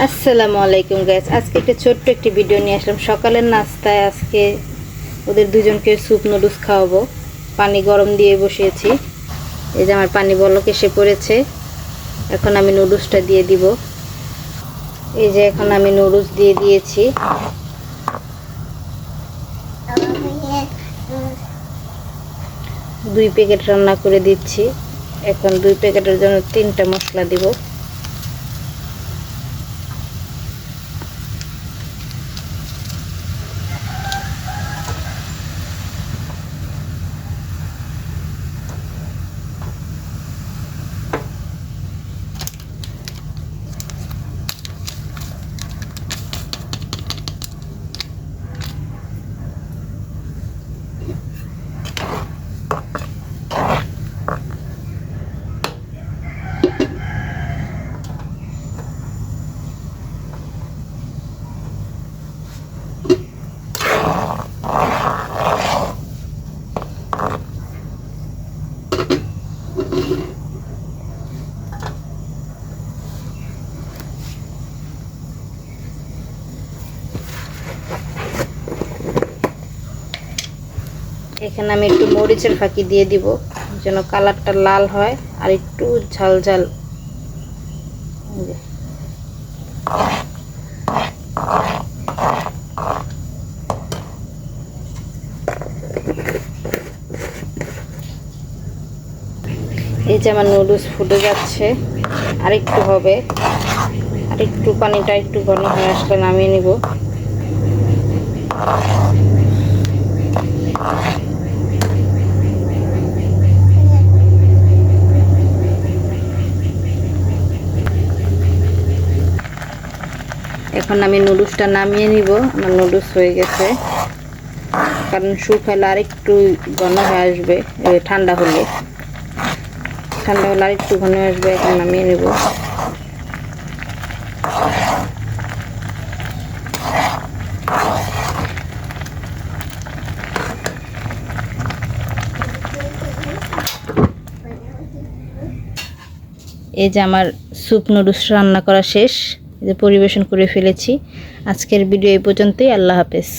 আসসালামু আলাইকুম গাইস, আজকে একটা ছোট্ট একটি ভিডিও নিয়ে আসলাম। সকালের নাস্তায় আজকে ওদের দুজনকে স্যুপ নুডলস খাওয়াবো। পানি গরম দিয়ে বসিয়েছি। এই যে আমার পানি বলক এসে পড়েছে। এখন আমি নুডলসটা দিয়ে দিব। এই যে এখন আমি নুডলস দিয়ে দিয়েছি। দুই প্যাকেট রান্না করে দিচ্ছি। এখন দুই প্যাকেটের জন্য 3টা মশলা দিব। এখানে আমি একটু মরিচের ফাঁকি দিয়ে দিব যেন কালারটা লাল হয় আর একটু ঝাল ঝাল। এই যে আমার নুডলস ফুটে যাচ্ছে, আরেকটু হবে, আরেকটু পানিটা একটু ঘন হয়ে আসলে নামিয়ে নিব। এখন আমি নুডলসটা নামিয়ে নিব। আমার নুডলস হয়ে গেছে, কারণ শুকালে আরেকটু ঘন হয়ে আসবে। ঠান্ডা হলে আরেকটু ঘন হয়ে আসবে। এখন নামিয়ে নিব। এই যে আমার স্যুপ নুডলস রান্না করা শেষ। এই যে পরিবেশন করে ফেলেছি। আজকের ভিডিও এই পর্যন্তই। আল্লাহ হাফেজ।